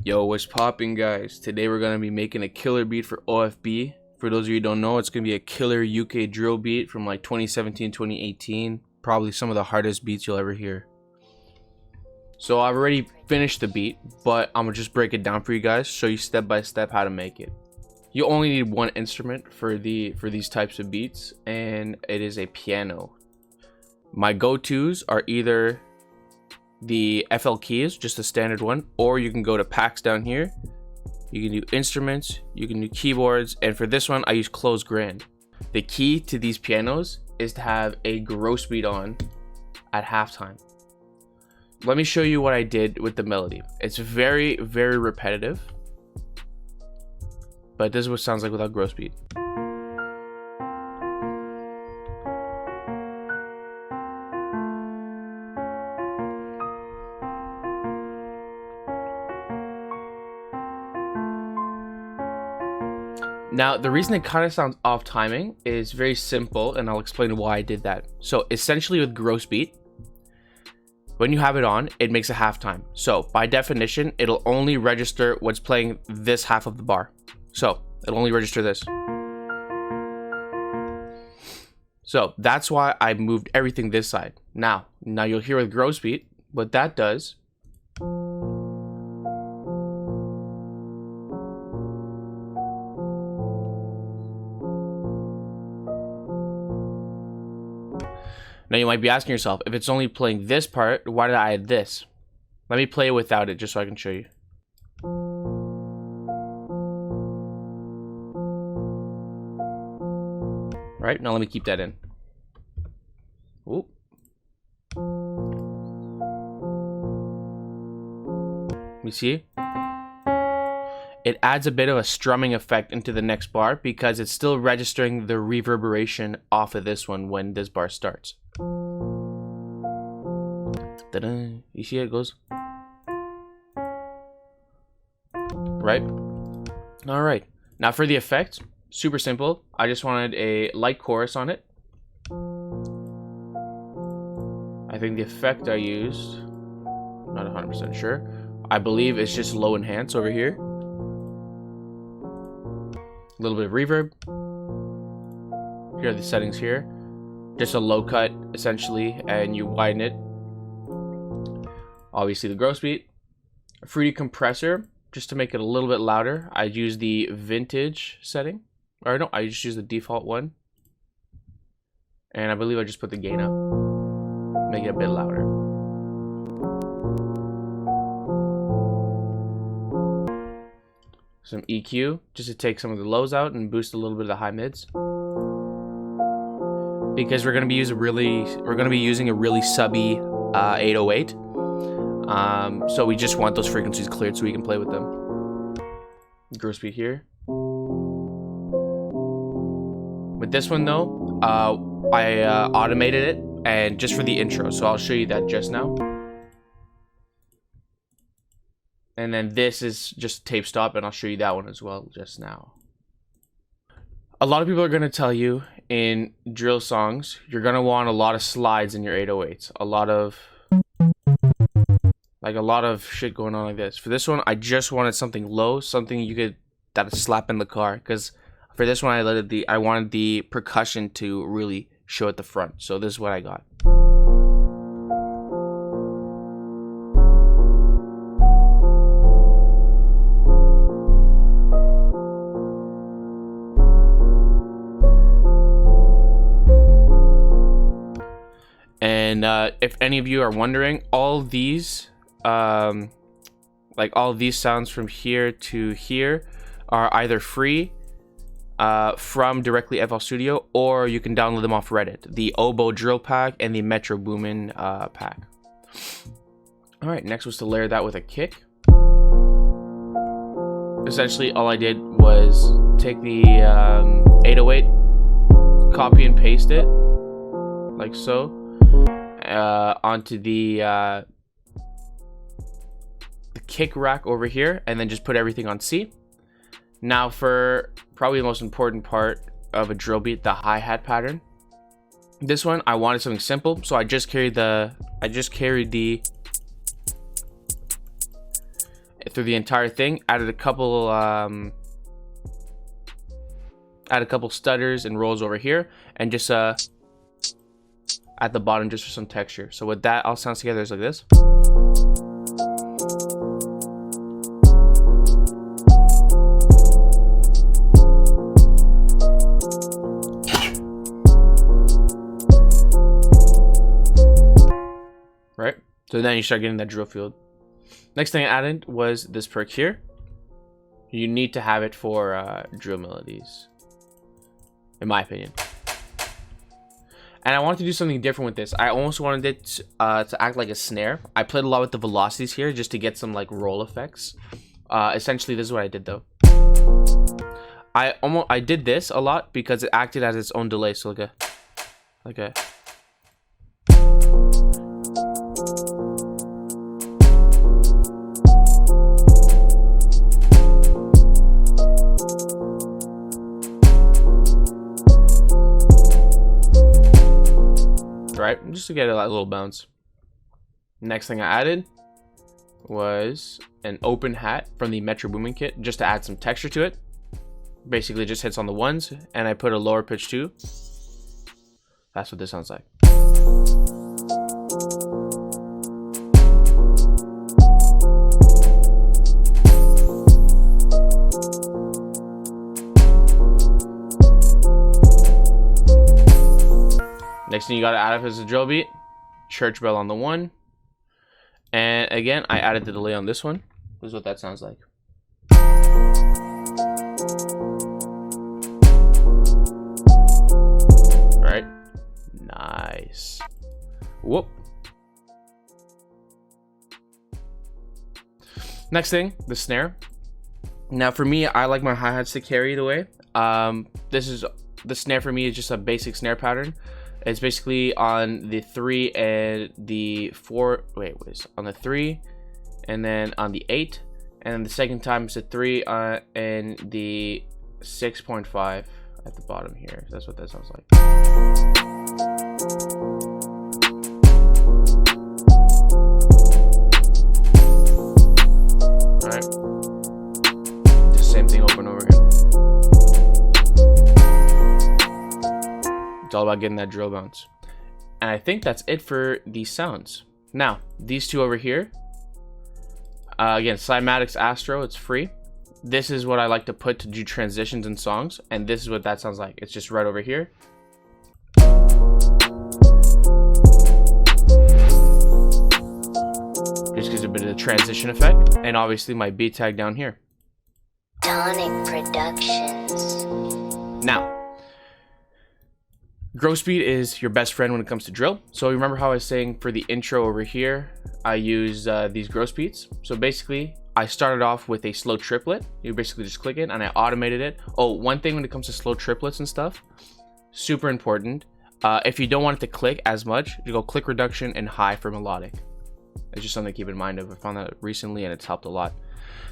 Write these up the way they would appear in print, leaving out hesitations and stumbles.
Yo, what's poppin', guys? Today we're gonna be making a killer beat for OFB. For those of you who don't know, it's gonna be a killer UK drill beat from like 2017, 2018. Probably some of the hardest beats you'll ever hear. So I've already finished the beat, but I'm gonna just break it down for you guys, show you step by step how to make it. You only need one instrument for these types of beats, and it is a piano. My go-tos are either the FL keys, just a standard one, or you can go to packs down here. You can do instruments, you can do keyboards, and for this one I use closed grand. The key to these pianos is to have a gross beat on at halftime. Let me show you what I did with the melody. It's very, very repetitive, but this is what it sounds like without gross beat. Now, the reason it kind of sounds off timing is very simple, and I'll explain why I did that. So essentially with gross beat, when you have it on, it makes a halftime. So by definition, it'll only register what's playing this half of the bar. So it'll only register this. So that's why I moved everything this side. Now you'll hear with gross beat, what that does. Now you might be asking yourself, if it's only playing this part, why did I add this? Let me play it without it just so I can show you. Right, now let me keep that in. Ooh. You see? It adds a bit of a strumming effect into the next bar because it's still registering the reverberation off of this one when this bar starts. Ta-da. You see how it goes? Right? Alright. Now for the effect, super simple. I just wanted a light chorus on it. I think the effect I used, not 100% sure. I believe it's just low enhance over here. A little bit of reverb. Here are the settings here. Just a low cut essentially, and you widen it. Obviously the gross beat. A fruity compressor, just to make it a little bit louder. I use the vintage setting. Or no, I just use the default one. And I believe I just put the gain up. Make it a bit louder. Some EQ, just to take some of the lows out and boost a little bit of the high mids. Because we're gonna be using a really subby 808. So we just want those frequencies cleared so we can play with them. Gross beat here. With this one though, I automated it, and just for the intro, so I'll show you that just now. And then this is just tape stop, and I'll show you that one as well just now. A lot of people are going to tell you in drill songs, you're going to want a lot of slides in your 808s. A lot of shit going on like this. For this one, I just wanted something low, something you could that slap in the car. Because for this one, I wanted the percussion to really show at the front. So this is what I got. And if any of you are wondering, all these sounds from here to here are either free from directly FL Studio, or you can download them off Reddit. The Oboe Drill Pack and the Metro Boomin pack. Alright, next was to layer that with a kick. Essentially, all I did was take the 808, copy and paste it, like so. Onto the kick rack over here, and then just put everything on C. Now for probably the most important part of a drill beat, the hi-hat pattern. This one I wanted something simple, so I just carried the through the entire thing. Added a couple stutters and rolls over here, and just at the bottom just for some texture. So with that all sounds together is like this. Right? So then you start getting that drill field. Next thing I added was this perk here. You need to have it for drill melodies, in my opinion. And I wanted to do something different with this. I almost wanted it to act like a snare. I played a lot with the velocities here just to get some like roll effects. Essentially, this is what I did though. I did this a lot because it acted as its own delay. So like a right, just to get a little bounce. Next thing I added was an open hat from the Metro Booming kit, just to add some texture to it. Basically just hits on the ones, and I put a lower pitch too. That's what this sounds like. Next thing you gotta add up is a drill beat, church bell on the one, and again I added the delay on this one. This is what that sounds like. Right, nice. Whoop. Next thing, the snare. Now for me, I like my hi-hats to carry the way. This is the snare for me is just a basic snare pattern. It's basically on the 3 and the 4. Wait, what is on the 3 and then on the 8, and then the second time it's a 3 and the 6.5 at the bottom here. That's what that sounds like. All right, the same thing over and over again. It's all about getting that drill bounce. And I think that's it for these sounds. Now, these two over here, again, Cymatics Astro, it's free. This is what I like to put to do transitions in songs, and this is what that sounds like. It's just right over here. Just gives a bit of the transition effect, and obviously my beat tag down here. Tonic Productions. Now, gross beat is your best friend when it comes to drill. So remember how I was saying for the intro over here, I use these gross beats. So basically, I started off with a slow triplet. You basically just click it, and I automated it. Oh, one thing when it comes to slow triplets and stuff, super important. If you don't want it to click as much, you go click reduction and high for melodic. It's just something to keep in mind of. I found that recently and it's helped a lot.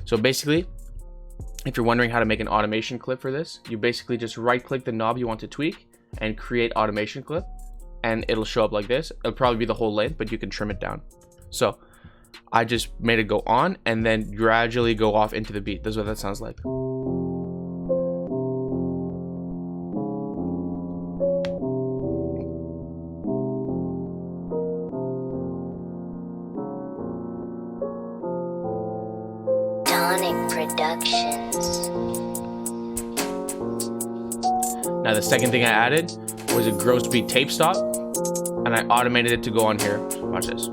So basically, if you're wondering how to make an automation clip for this, you basically just right click the knob you want to tweak and create automation clip, and it'll show up like this. It'll probably be the whole length, but you can trim it down. So I just made it go on and then gradually go off into the beat. This is what that sounds like. Tonic Productions. Now the second thing I added was a gross beat tape stop, and I automated it to go on here. Watch this.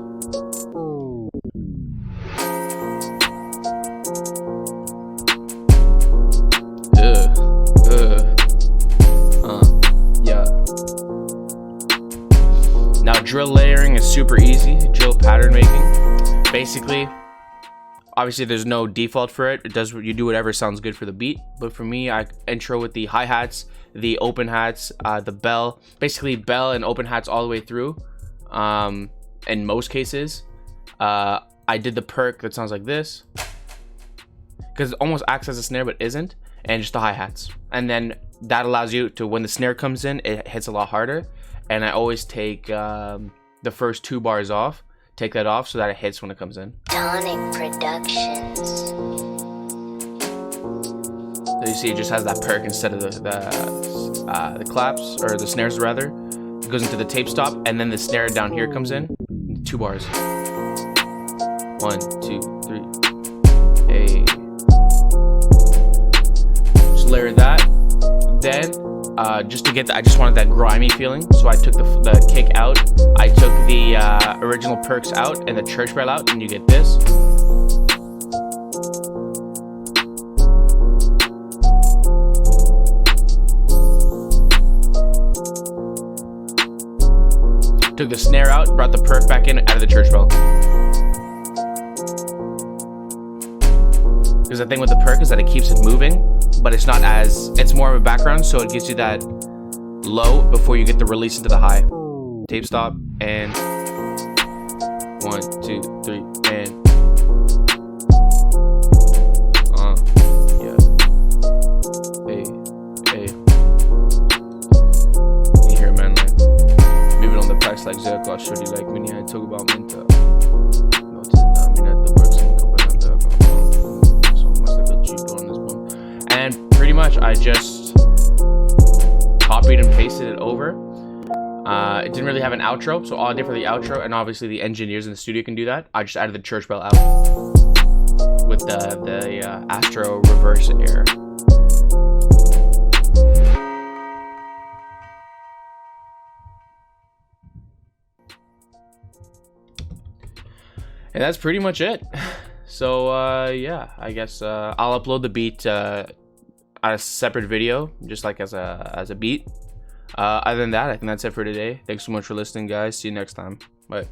Yeah. Now drill layering is super easy. Drill pattern making. Basically, obviously there's no default for it. You do whatever sounds good for the beat. But for me, I intro with the hi-hats, the open hats, the bell, basically bell and open hats all the way through. In most cases, I did the perk that sounds like this, because it almost acts as a snare but isn't, and just the hi-hats. And then that allows you to, when the snare comes in, it hits a lot harder. And I always take the first 2 bars off, take that off so that it hits when it comes in. Tonic Productions. So you see, it just has that perk instead of the claps, or the snares rather. It goes into the tape stop, and then the snare down here comes in. 2 bars. 1, 2, 3. Hey. Just layer that. Then, just to get I just wanted that grimy feeling, so I took the kick out. I took the original perks out and the church bell out, and you get this. Took the snare out, brought the perk back in, out of the church bell. Because the thing with the perk is that it keeps it moving, but it's not as, it's more of a background, so it gives you that low before you get the release into the high. Tape stop, and 1, 2, 3, and yeah. Hey. You hear, man, like, maybe on the packs like Zerko, shorty like when you had talk about mental. No, to I mean at the works and couple of them so much like a Jeep on this one. And pretty much I just copied and pasted it over. It didn't really have an outro, so all I did for the outro, and obviously the engineers in the studio can do that, I just added the church bell out with the Astro reverse air. And that's pretty much it. So yeah, I guess I'll upload the beat as a separate video, just like as a beat. Other than that, I think that's it for today. Thanks so much for listening, guys. See you next time. Bye.